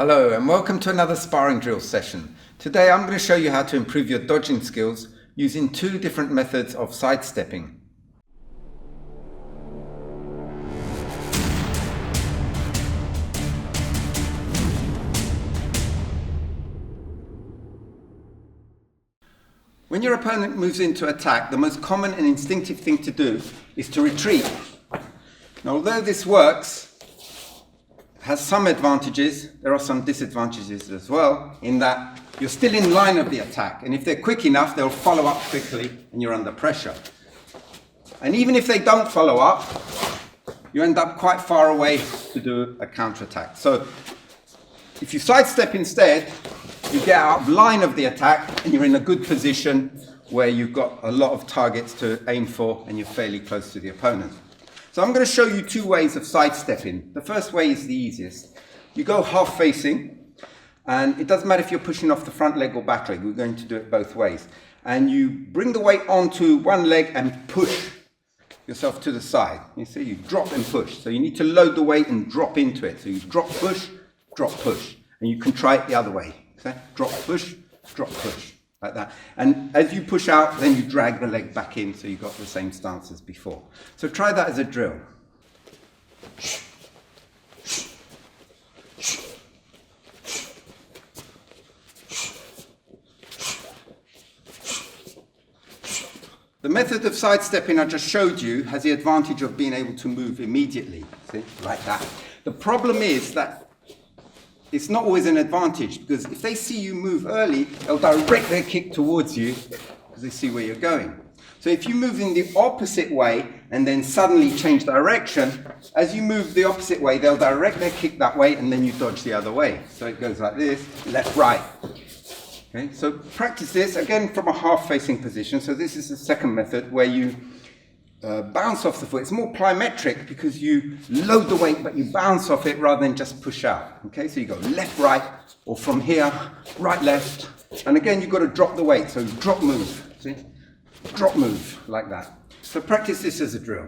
Hello and welcome to another sparring drill session. Today I'm going to show you how to improve your dodging skills using two different methods of sidestepping. When your opponent moves into attack, the most common and instinctive thing to do is to retreat. Now, although this works, has some advantages, there are some disadvantages as well, in that you're still in line of the attack, and if they're quick enough, they'll follow up quickly and you're under pressure. And even if they don't follow up, you end up quite far away to do a counter-attack. So if you sidestep instead, you get out of line of the attack and you're in a good position where you've got a lot of targets to aim for and you're fairly close to the opponent. So I'm going to show you two ways of sidestepping. The first way is the easiest. You go half facing, and it doesn't matter if you're pushing off the front leg or back leg, we're going to do it both ways. And you bring the weight onto one leg and push yourself to the side. You see, you drop and push. So you need to load the weight and drop into it. So you drop, push, and you can try it the other way. Okay? Drop, push, like that. And as you push out, then you drag the leg back in so you've got the same stance as before. So try that as a drill. The method of sidestepping I just showed you has the advantage of being able to move immediately, see, like that. The problem is that it's not always an advantage, because if they see you move early, they'll direct their kick towards you because they see where you're going. So if you move in the opposite way and then suddenly change direction, as you move the opposite way, they'll direct their kick that way and then you dodge the other way. So it goes like this, left, right. Okay, so practice this again from a half-facing position. So this is the second method where you bounce off the foot. It's more plyometric because you load the weight but you bounce off it rather than just push out. Okay, so you go left, right, or from here, right, left. And again, you've got to drop the weight. So drop, move, see? Drop, move, like that. So practice this as a drill.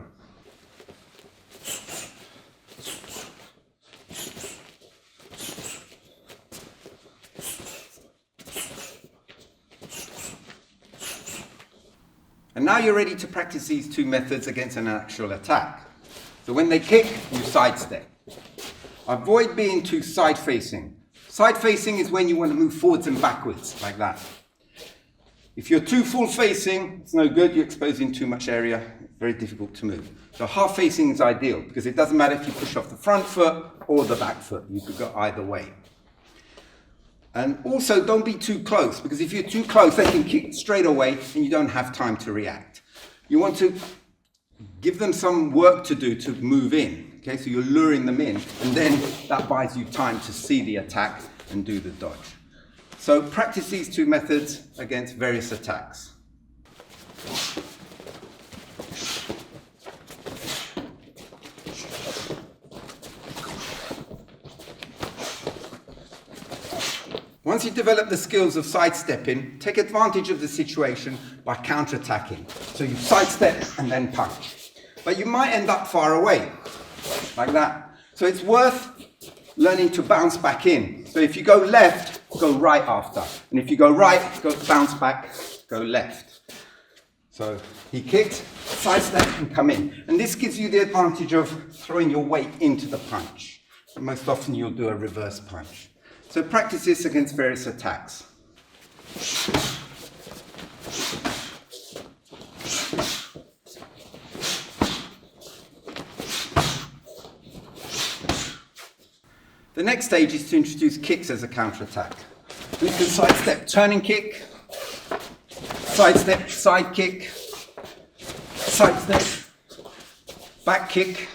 And now you're ready to practice these two methods against an actual attack. So when they kick, you sidestep. Avoid being too side-facing. Side-facing is when you want to move forwards and backwards, like that. If you're too full-facing, it's no good, you're exposing too much area, very difficult to move. So half-facing is ideal, because it doesn't matter if you push off the front foot or the back foot, you could go either way. And also, don't be too close, because if you're too close, they can kick straight away and you don't have time to react. You want to give them some work to do to move in. Okay, so you're luring them in, and then that buys you time to see the attack and do the dodge. So practice these two methods against various attacks. Once you develop the skills of sidestepping, take advantage of the situation by counter-attacking. So you sidestep and then punch. But you might end up far away, like that. So it's worth learning to bounce back in. So if you go left, go right after. And if you go right, go bounce back, go left. So he kicked, sidestep and come in. And this gives you the advantage of throwing your weight into the punch. And most often you'll do a reverse punch. So practice this against various attacks. The next stage is to introduce kicks as a counter-attack. You can sidestep, turning kick, sidestep, side kick, sidestep, back kick,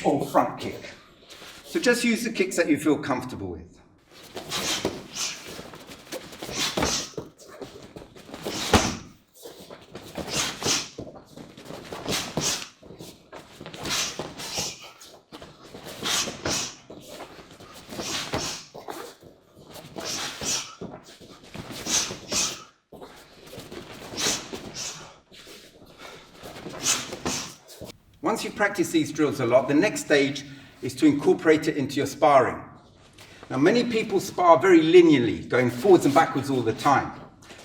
or front kick. So just use the kicks that you feel comfortable with. Once you practice these drills a lot, the next stage is to incorporate it into your sparring. Now, many people spar very linearly, going forwards and backwards all the time.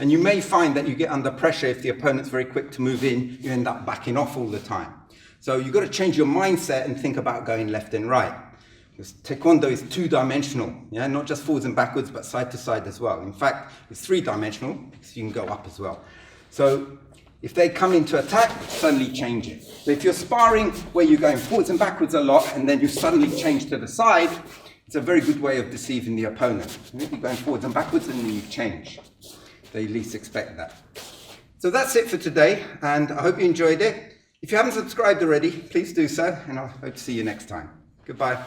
And you may find that you get under pressure if the opponent's very quick to move in, you end up backing off all the time. So you've got to change your mindset and think about going left and right. Because Taekwondo is two-dimensional, yeah? Not just forwards and backwards, but side to side as well. In fact, it's three-dimensional, because you can go up as well. So if they come into attack, suddenly change it. But if you're sparring where you're going forwards and backwards a lot, and then you suddenly change to the side, it's a very good way of deceiving the opponent. You're going forwards and backwards, and then you change. They least expect that. So that's it for today, and I hope you enjoyed it. If you haven't subscribed already, please do so, and I hope to see you next time. Goodbye.